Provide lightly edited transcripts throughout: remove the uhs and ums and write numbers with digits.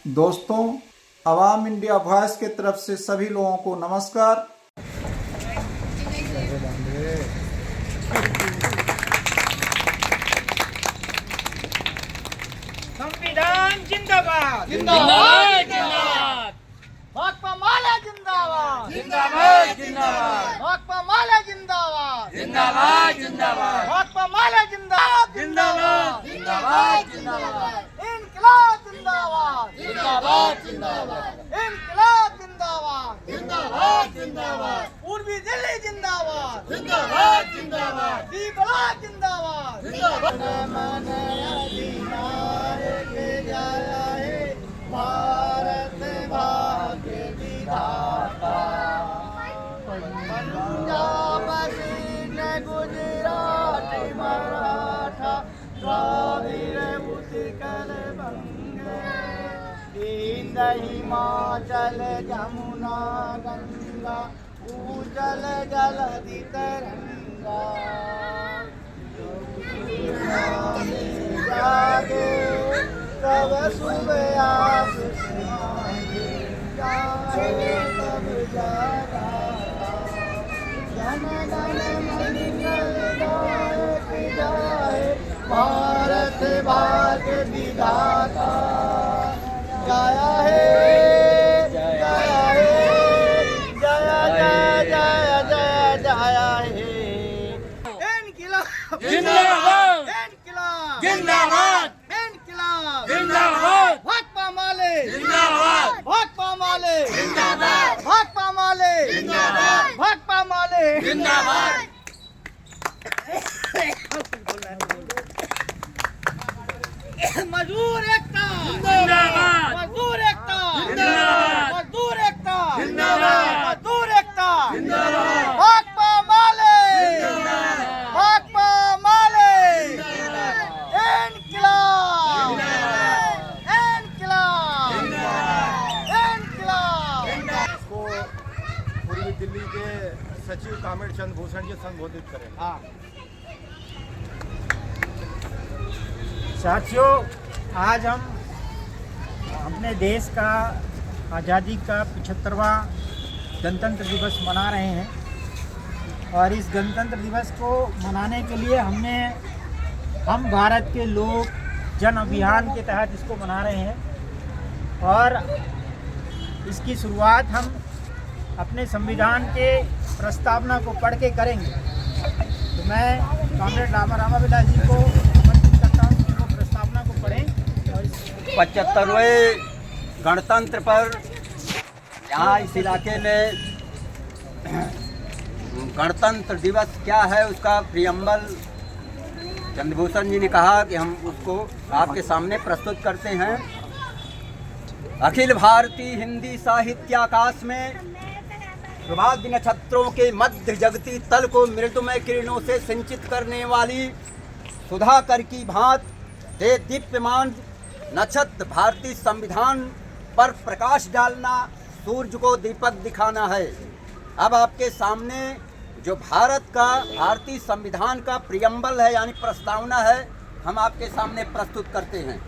दोस्तों, अवाम India voice की तरफ से सभी लोगों को नमस्कार। संविधान जिंदाबाद जिंदाबाद जिंदाबाद भाकपा माला जिंदाबाद जिंदाबाद जिंदाबाद भाकपा माला जिंदाबाद जिंदाबाद जिंदाबाद भाकपा माला जिंदाबाद जिंदाबाद जिंदाबाद जिंदाबाद इनकलाब जिंदाबाद जिंदाबाद जिंदाबाद इनकलाब जिंदाबाद जिंदाबाद जिंदाबाद पूर्वी दिल्ली जिंदाबाद जिंदाबाद जिंदाबाद दीपला जिंदाबाद जिंदाबाद भारत भाग्य विधाता पंजाब सिंध गुजरात मराठा द्राविड़ उत्कल बंग दीन हिमाचल जमुना गंगा उजल जलधि तरंगा जागे तब सुबह आस तब जागा जन गण मन जाए भारत भाग्य विधाता गाया है गाया है जय जय जय जय जया है इनकलाब जिंदाबाद इनकलाब जिंदाबाद इनकलाब जिंदाबाद भाकपा माले जिंदाबाद भाकपा माले जिंदाबाद भाकपा माले जिंदाबाद भाकपा माले जिंदाबाद मजदूर एकता जिंदाबाद मजदूर एकता जिंदाबाद मजदूर एकता जिंदाबाद मजदूर एकता जिंदाबाद भाकपा माले जिंदाबाद भाकपा माले इनकलाब इनकलाब इनकलाब को पूर्वी दिल्ली के सचिव कामेड़ चंद भूषण जी संबोधित करें। हाँ साथियों, आज हम अपने देश का आज़ादी का 75वां गणतंत्र दिवस मना रहे हैं और इस गणतंत्र दिवस को मनाने के लिए हम भारत के लोग जन अभियान के तहत इसको मना रहे हैं और इसकी शुरुआत हम अपने संविधान के प्रस्तावना को पढ़ के करेंगे। तो मैं कॉमरेड रामा विलास जी को आमंत्रित करता हूँ कि वो प्रस्तावना को पढ़ें और 75वें गणतंत्र पर यहाँ इस इलाके में गणतंत्र दिवस क्या है उसका प्रियम्बल चंद्रभूषण जी ने कहा कि हम उसको आपके सामने प्रस्तुत करते हैं। अखिल भारतीय हिंदी साहित्याकाश में प्रभात नक्षत्रों के मध्य जगती तल को मृदुमय किरणों से सिंचित करने वाली सुधाकर की भांत ते दीप्यमान नक्षत्र भारतीय संविधान पर प्रकाश डालना, सूर्य को दीपक दिखाना है। अब आपके सामने जो भारतीय संविधान का प्रियम्बल है यानी प्रस्तावना है, हम आपके सामने प्रस्तुत करते हैं।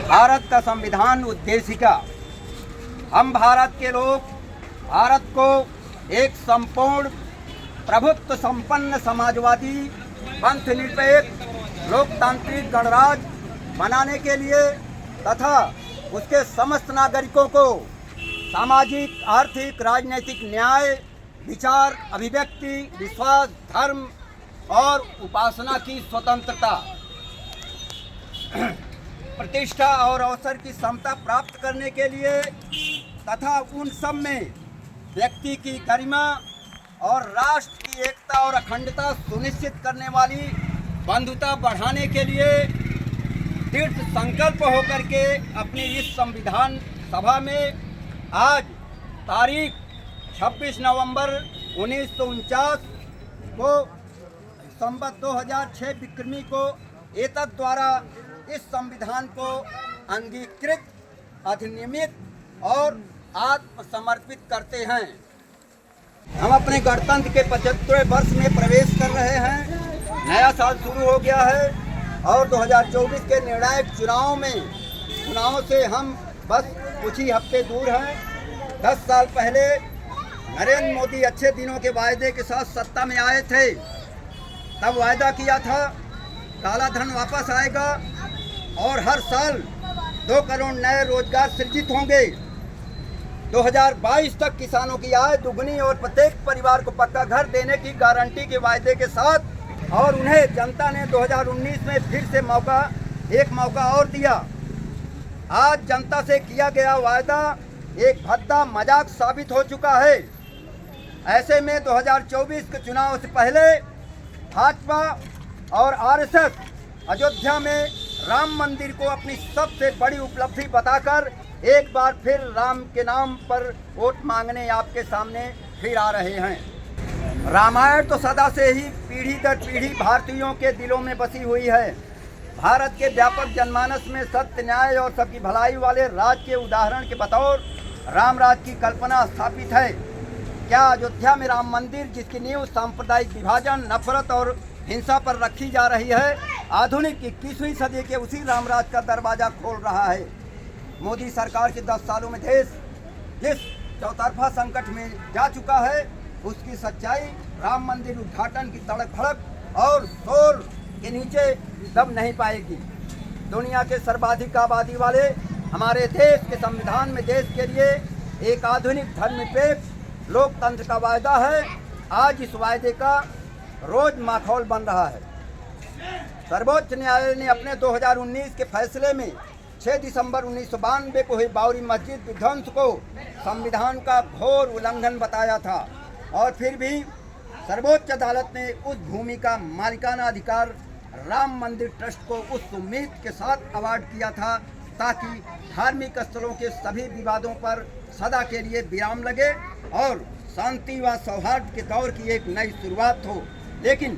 भारत का संविधान उद्देशिका। हम भारत के लोग भारत को एक संपूर्ण प्रभुत्व संपन्न समाजवादी पंथ निरपेक्ष लोकतांत्रिक गणराज्य बनाने के लिए तथा उसके समस्त नागरिकों को सामाजिक, आर्थिक, राजनीतिक न्याय, विचार, अभिव्यक्ति, विश्वास, धर्म और उपासना की स्वतंत्रता, प्रतिष्ठा और अवसर की समता प्राप्त करने के लिए तथा उन सब में व्यक्ति की गरिमा और राष्ट्र की एकता और अखंडता सुनिश्चित करने वाली बंधुता बढ़ाने के लिए दृढ़ संकल्प होकर के अपनी इस संविधान सभा में आज तारीख 26 नवंबर 1949 को संवत 2006 विक्रमी को एतद द्वारा इस संविधान को अंगीकृत, अधिनियमित और आत्मसमर्पित करते हैं। हम अपने गणतंत्र के 75वें वर्ष में प्रवेश कर रहे हैं। नया साल शुरू हो गया है। और 2024 के निर्णायक चुनाव से हम बस कुछ ही हफ्ते दूर हैं। 10 साल पहले नरेंद्र मोदी अच्छे दिनों के वायदे के साथ सत्ता में आए थे। तब वायदा किया था काला धन वापस आएगा और हर साल 2 करोड़ नए रोजगार सृजित होंगे। 2022 तक किसानों की आय दुगनी और प्रत्येक परिवार को पक्का घर देने की गारंटी के वायदे के साथ, और उन्हें जनता ने 2019 में फिर से एक मौका और दिया। आज जनता से किया गया वायदा एक भद्दा मजाक साबित हो चुका है। ऐसे में 2024 के चुनाव से पहले भाजपा और आरएसएस अयोध्या में राम मंदिर को अपनी सबसे बड़ी उपलब्धि बताकर एक बार फिर राम के नाम पर वोट मांगने आपके सामने फिर आ रहे हैं। रामायण तो सदा से ही पीढ़ी दर पीढ़ी भारतीयों के दिलों में बसी हुई है। भारत के व्यापक जनमानस में सत्य, न्याय और सबकी भलाई वाले राज के उदाहरण के बतौर राम राज की कल्पना स्थापित है। क्या अयोध्या में राम मंदिर, जिसकी नींव सांप्रदायिक विभाजन, नफरत और हिंसा पर रखी जा रही है, आधुनिक 21वीं सदी के उसी रामराज का दरवाजा खोल रहा है? मोदी सरकार के 10 सालों में देश जिस चौतरफा संकट में जा चुका है, उसकी सच्चाई राम मंदिर उद्घाटन की तड़क भड़क और शोर के नीचे दब नहीं पाएगी। दुनिया के सर्वाधिक आबादी वाले हमारे देश के संविधान में देश के लिए एक आधुनिक धर्मनिरपेक्ष लोकतंत्र का वायदा है। आज इस वायदे का रोज माखौल बन रहा है। सर्वोच्च न्यायालय ने अपने 2019 के फैसले में 6 दिसंबर 1992 को हुई बाबरी मस्जिद विध्वंस को संविधान का घोर उल्लंघन बताया था, और फिर भी सर्वोच्च अदालत ने उस भूमि का मालिकाना अधिकार राम मंदिर ट्रस्ट को उस उम्मीद के साथ अवार्ड किया था ताकि धार्मिक स्थलों के सभी विवादों पर सदा के लिए विराम लगे और शांति व सौहार्द के दौर की एक नई शुरुआत हो। लेकिन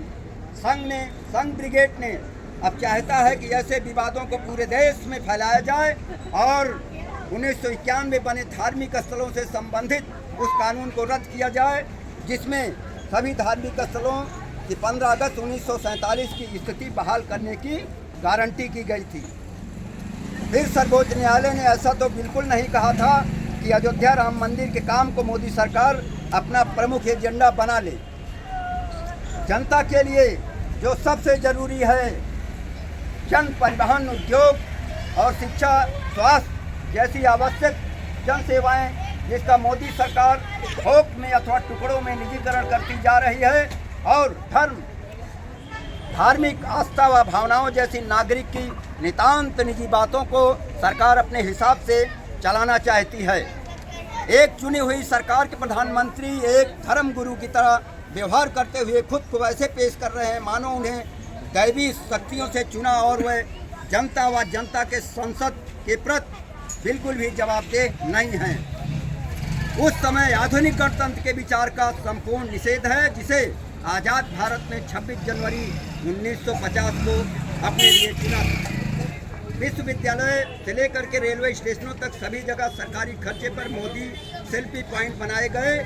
संघ ब्रिगेड ने अब चाहता है कि ऐसे विवादों को पूरे देश में फैलाया जाए और 1991 बने धार्मिक स्थलों से संबंधित उस कानून को रद्द किया जाए, जिसमें सभी धार्मिक स्थलों की 15 अगस्त 1947 की स्थिति बहाल करने की गारंटी की गई थी। फिर सर्वोच्च न्यायालय ने ऐसा तो बिल्कुल नहीं कहा था कि अयोध्या राम मंदिर के काम को मोदी सरकार अपना प्रमुख एजेंडा बना ले। जनता के लिए जो सबसे जरूरी है, जन परिवहन, उद्योग और शिक्षा, स्वास्थ्य जैसी आवश्यक जन सेवाएं, जिसका मोदी सरकार थोक में अथवा टुकड़ों में निजीकरण करती जा रही है, और धार्मिक आस्था व भावनाओं जैसी नागरिक की नितांत निजी बातों को सरकार अपने हिसाब से चलाना चाहती है। एक चुनी हुई सरकार के प्रधानमंत्री एक धर्म गुरु की तरह व्यवहार करते हुए खुद को वैसे पेश कर रहे हैं मानो उन्हें दैवी शक्तियों से चुना और वह जनता के संसद के प्रति बिल्कुल भी जवाबदेह नहीं हैं। उस समय आधुनिक गणतंत्र के विचार का संपूर्ण निषेध है, जिसे आज़ाद भारत में 26 जनवरी 1950 को अपने लिए चुना था। विश्वविद्यालय से लेकर के रेलवे स्टेशनों तक सभी जगह सरकारी खर्चे पर मोदी सेल्फी पॉइंट बनाए गए।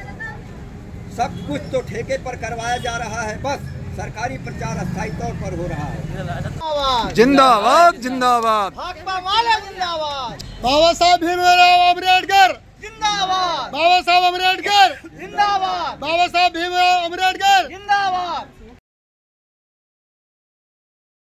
सब कुछ तो ठेके पर करवाया जा रहा है, बस सरकारी प्रचार अस्थायी तौर पर हो रहा है। जिंदाबाद जिंदाबाद। भाकपा वाले जिंदाबाद। बाबा साहब भीमराव अम्बेडकर जिंदाबाद। बाबा साहब अम्बेडकर जिंदाबाद। बाबा साहब भीमराव अम्बेडकर जिंदाबाद।